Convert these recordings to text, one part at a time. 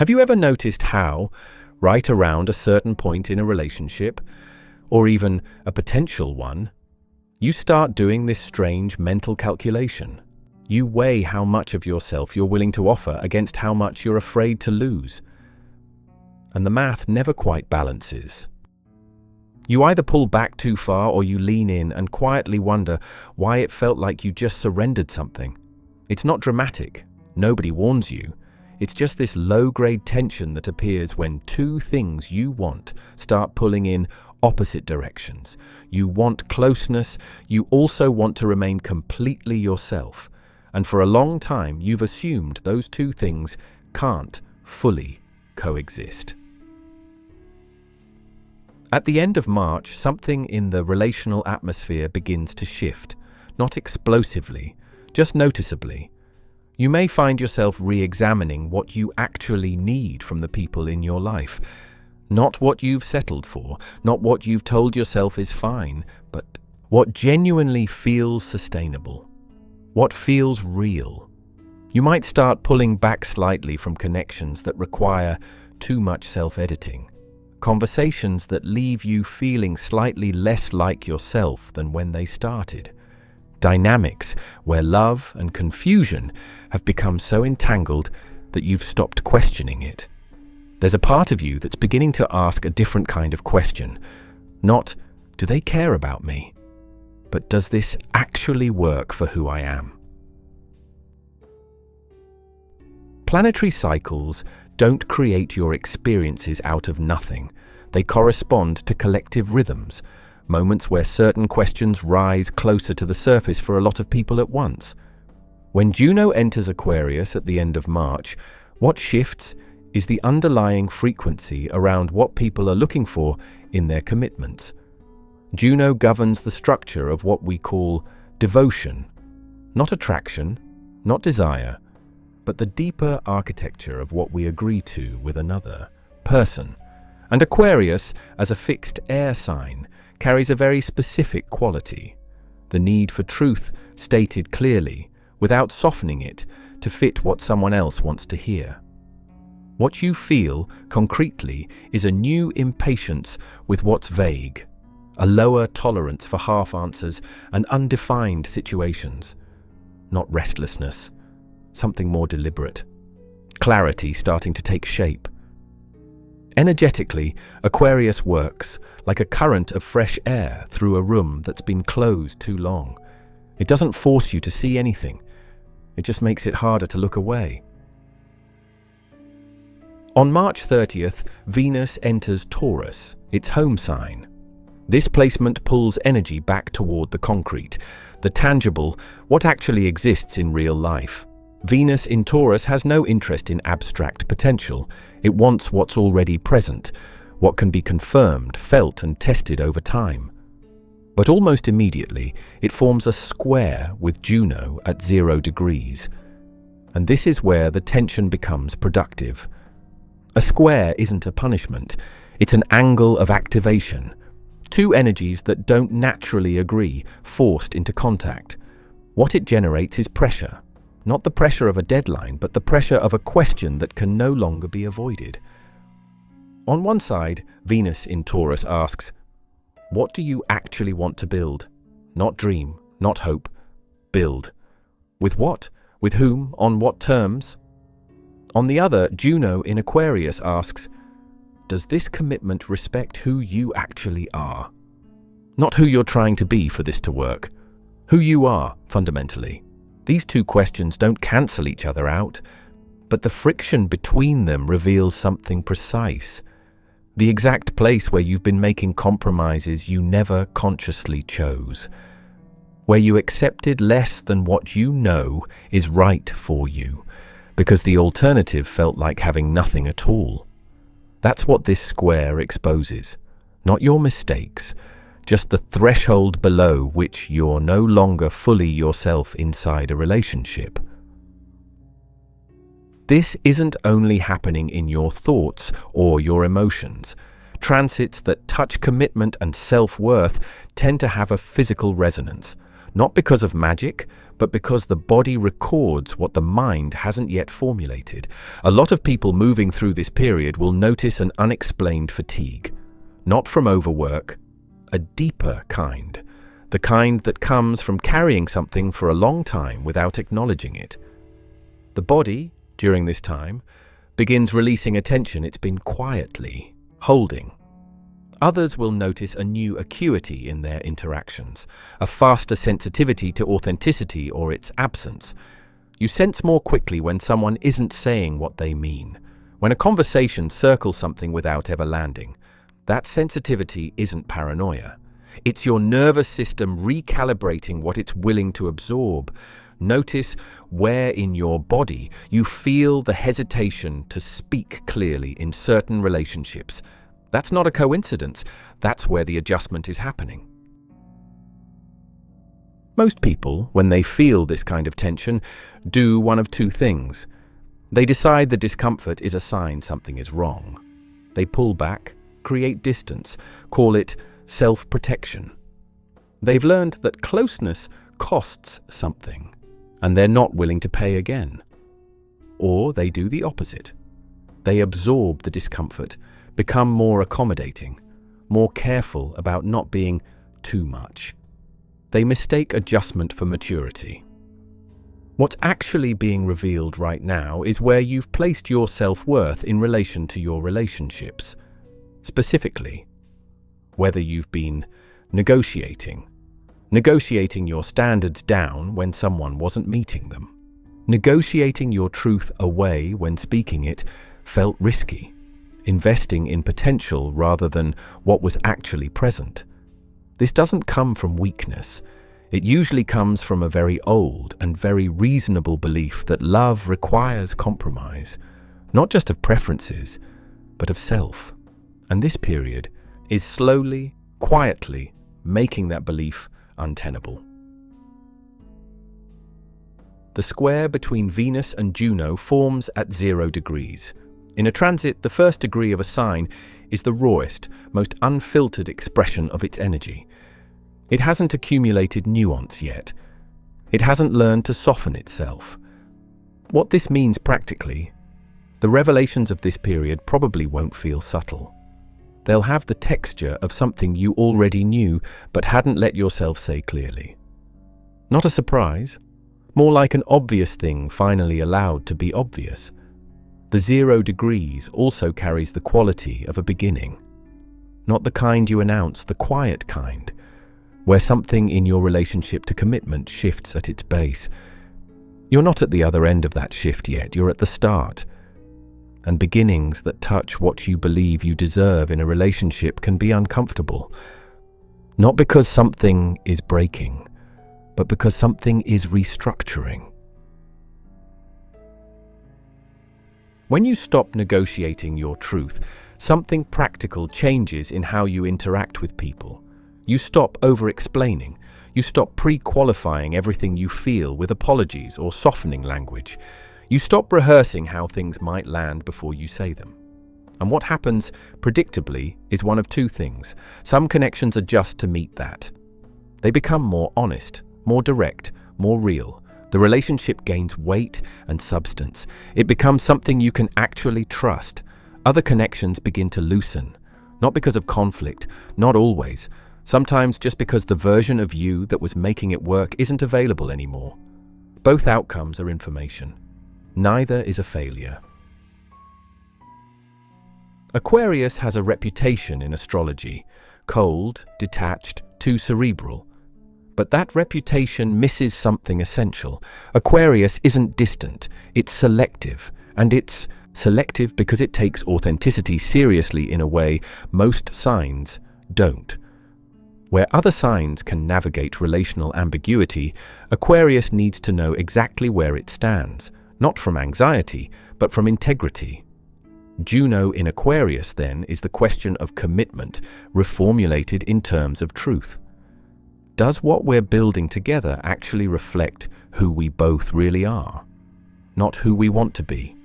Have you ever noticed how, right around a certain point in a relationship, or even a potential one, you start doing this strange mental calculation? You weigh how much of yourself you're willing to offer against how much you're afraid to lose. And the math never quite balances. You either pull back too far or you lean in and quietly wonder why it felt like you just surrendered something. It's not dramatic. Nobody warns you. It's just this low-grade tension that appears when two things you want start pulling in opposite directions. You want closeness, you also want to remain completely yourself. And for a long time, you've assumed those two things can't fully coexist. At the end of March, something in the relational atmosphere begins to shift, not explosively, just noticeably. You may find yourself re-examining what you actually need from the people in your life. Not what you've settled for, not what you've told yourself is fine, but what genuinely feels sustainable, what feels real. You might start pulling back slightly from connections that require too much self-editing, conversations that leave you feeling slightly less like yourself than when they started, dynamics where love and confusion have become so entangled that you've stopped questioning it. There's a part of you that's beginning to ask a different kind of question. Not, do they care about me? But does this actually work for who I am? Planetary cycles don't create your experiences out of nothing. They correspond to collective rhythms, moments where certain questions rise closer to the surface for a lot of people at once. When Juno enters Aquarius at the end of March, what shifts is the underlying frequency around what people are looking for in their commitments. Juno governs the structure of what we call devotion, not attraction, not desire, but the deeper architecture of what we agree to with another person. And Aquarius, as a fixed air sign, carries a very specific quality: the need for truth stated clearly, without softening it to fit what someone else wants to hear. What you feel, concretely, is a new impatience with what's vague, a lower tolerance for half answers and undefined situations. Not restlessness, something more deliberate. Clarity starting to take shape. Energetically, Aquarius works like a current of fresh air through a room that's been closed too long. It doesn't force you to see anything. It just makes it harder to look away. On March 30th, Venus enters Taurus, its home sign. This placement pulls energy back toward the concrete, the tangible, what actually exists in real life. Venus in Taurus has no interest in abstract potential. It wants what's already present, what can be confirmed, felt, and tested over time. But almost immediately, it forms a square with Juno at 0 degrees. And this is where the tension becomes productive. A square isn't a punishment, it's an angle of activation. Two energies that don't naturally agree, forced into contact. What it generates is pressure. Not the pressure of a deadline, but the pressure of a question that can no longer be avoided. On one side, Venus in Taurus asks, what do you actually want to build? Not dream, not hope. Build. With what? With whom? On what terms? On the other, Juno in Aquarius asks, does this commitment respect who you actually are? Not who you're trying to be for this to work. Who you are, fundamentally. These two questions don't cancel each other out, but the friction between them reveals something precise. The exact place where you've been making compromises you never consciously chose. Where you accepted less than what you know is right for you, because the alternative felt like having nothing at all. That's what this square exposes. Not your mistakes, just the threshold below which you're no longer fully yourself inside a relationship. This isn't only happening in your thoughts or your emotions. Transits that touch commitment and self-worth tend to have a physical resonance, not because of magic, but because the body records what the mind hasn't yet formulated. A lot of people moving through this period will notice an unexplained fatigue, not from overwork, a deeper kind, the kind that comes from carrying something for a long time without acknowledging it. The body, during this time, begins releasing a tension it's been quietly holding. Others will notice a new acuity in their interactions, a faster sensitivity to authenticity or its absence. You sense more quickly when someone isn't saying what they mean, when a conversation circles something without ever landing. That sensitivity isn't paranoia. It's your nervous system recalibrating what it's willing to absorb. Notice where in your body you feel the hesitation to speak clearly in certain relationships. That's not a coincidence. That's where the adjustment is happening. Most people, when they feel this kind of tension, do one of two things. They decide the discomfort is a sign something is wrong. They pull back, create distance, call it self-protection. They've learned that closeness costs something, and they're not willing to pay again. Or they do the opposite. They absorb the discomfort, become more accommodating, more careful about not being too much. They mistake adjustment for maturity. What's actually being revealed right now is where you've placed your self-worth in relation to your relationships. Specifically, whether you've been negotiating your standards down when someone wasn't meeting them, negotiating your truth away when speaking it felt risky, investing in potential rather than what was actually present. This doesn't come from weakness. It usually comes from a very old and very reasonable belief that love requires compromise, not just of preferences, but of self. And this period is slowly, quietly making that belief untenable. The square between Venus and Juno forms at 0 degrees. In a transit, the first degree of a sign is the rawest, most unfiltered expression of its energy. It hasn't accumulated nuance yet. It hasn't learned to soften itself. What this means practically, the revelations of this period probably won't feel subtle. They'll have the texture of something you already knew but hadn't let yourself say clearly. Not a surprise, more like an obvious thing finally allowed to be obvious. The 0 degrees also carries the quality of a beginning. Not the kind you announce, the quiet kind, where something in your relationship to commitment shifts at its base. You're not at the other end of that shift yet, you're at the start. And beginnings that touch what you believe you deserve in a relationship can be uncomfortable. Not because something is breaking, but because something is restructuring. When you stop negotiating your truth, something practical changes in how you interact with people. You stop over-explaining. You stop pre-qualifying everything you feel with apologies or softening language. You stop rehearsing how things might land before you say them. And what happens, predictably, is one of two things. Some connections adjust to meet that. They become more honest, more direct, more real. The relationship gains weight and substance. It becomes something you can actually trust. Other connections begin to loosen, not because of conflict, not always. Sometimes just because the version of you that was making it work isn't available anymore. Both outcomes are information. Neither is a failure. Aquarius has a reputation in astrology: cold, detached, too cerebral. But that reputation misses something essential. Aquarius isn't distant, it's selective. And it's selective because it takes authenticity seriously in a way most signs don't. Where other signs can navigate relational ambiguity, Aquarius needs to know exactly where it stands. Not from anxiety, but from integrity. Juno in Aquarius, then, is the question of commitment, reformulated in terms of truth. Does what we're building together actually reflect who we both really are? Not who we want to be.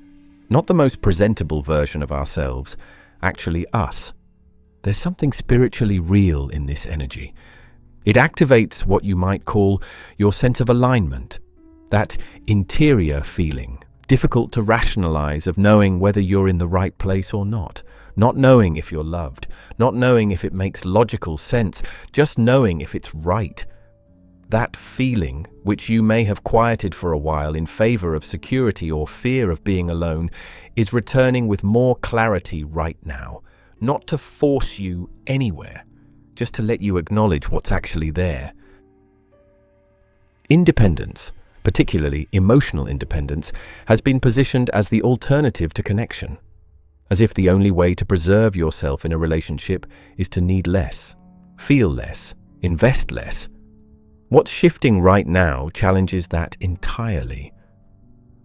Not the most presentable version of ourselves, actually us. There's something spiritually real in this energy. It activates what you might call your sense of alignment, That interior feeling, difficult to rationalize, of knowing whether you're in the right place or not knowing if you're loved, not knowing if it makes logical sense, just knowing if it's right. That feeling, which you may have quieted for a while in favor of security or fear of being alone, is returning with more clarity right now, not to force you anywhere, just to let you acknowledge what's actually there. Independence, particularly emotional independence, has been positioned as the alternative to connection, as if the only way to preserve yourself in a relationship is to need less, feel less, invest less. What's shifting right now challenges that entirely.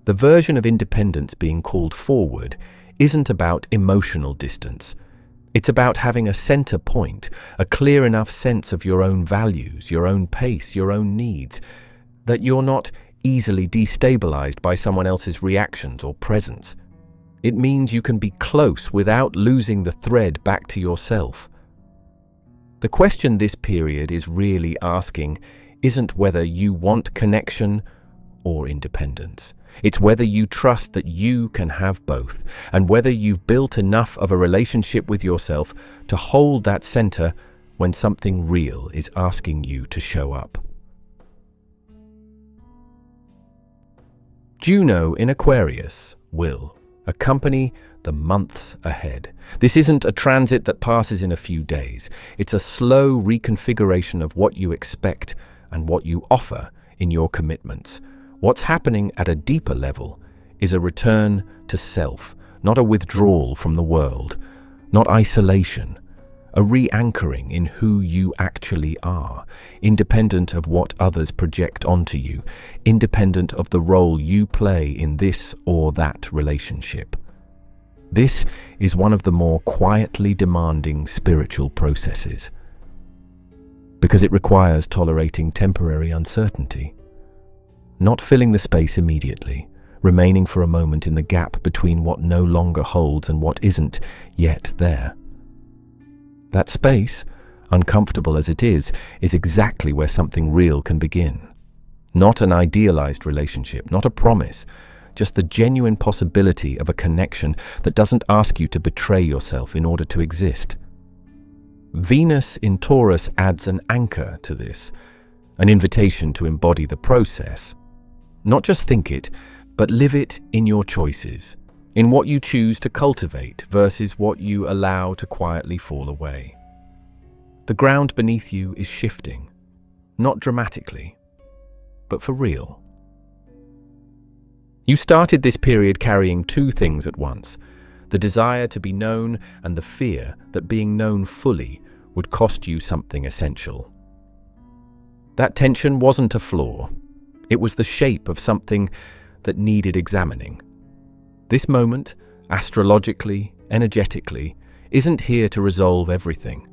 The version of independence being called forward isn't about emotional distance. It's about having a center point, a clear enough sense of your own values, your own pace, your own needs, that you're not easily destabilized by someone else's reactions or presence. It means you can be close without losing the thread back to yourself. The question this period is really asking isn't whether you want connection or independence. It's whether you trust that you can have both, and whether you've built enough of a relationship with yourself to hold that center when something real is asking you to show up. Juno in Aquarius will accompany the months ahead. This isn't a transit that passes in a few days. It's a slow reconfiguration of what you expect and what you offer in your commitments. What's happening at a deeper level is a return to self, not a withdrawal from the world, not isolation, a re-anchoring in who you actually are, independent of what others project onto you, independent of the role you play in this or that relationship. This is one of the more quietly demanding spiritual processes, because it requires tolerating temporary uncertainty, not filling the space immediately, remaining for a moment in the gap between what no longer holds and what isn't yet there. That space, uncomfortable as it is exactly where something real can begin. Not an idealized relationship, not a promise, just the genuine possibility of a connection that doesn't ask you to betray yourself in order to exist. Venus in Taurus adds an anchor to this, an invitation to embody the process. Not just think it, but live it in your choices, in what you choose to cultivate versus what you allow to quietly fall away. The ground beneath you is shifting, not dramatically, but for real. You started this period carrying two things at once: the desire to be known and the fear that being known fully would cost you something essential. That tension wasn't a flaw. It was the shape of something that needed examining. This moment, astrologically, energetically, isn't here to resolve everything.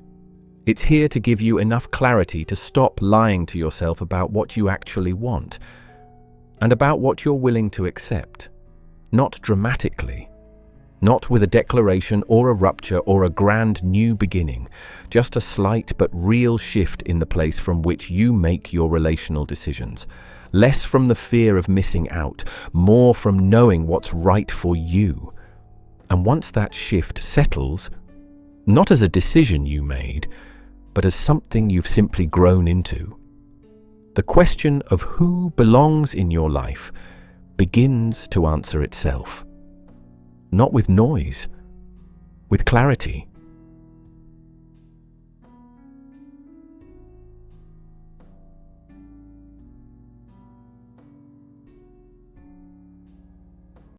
It's here to give you enough clarity to stop lying to yourself about what you actually want and about what you're willing to accept. Not dramatically, not with a declaration or a rupture or a grand new beginning, just a slight but real shift in the place from which you make your relational decisions. Less from the fear of missing out, more from knowing what's right for you. And once that shift settles, not as a decision you made, but as something you've simply grown into, the question of who belongs in your life begins to answer itself. Not with noise, with clarity.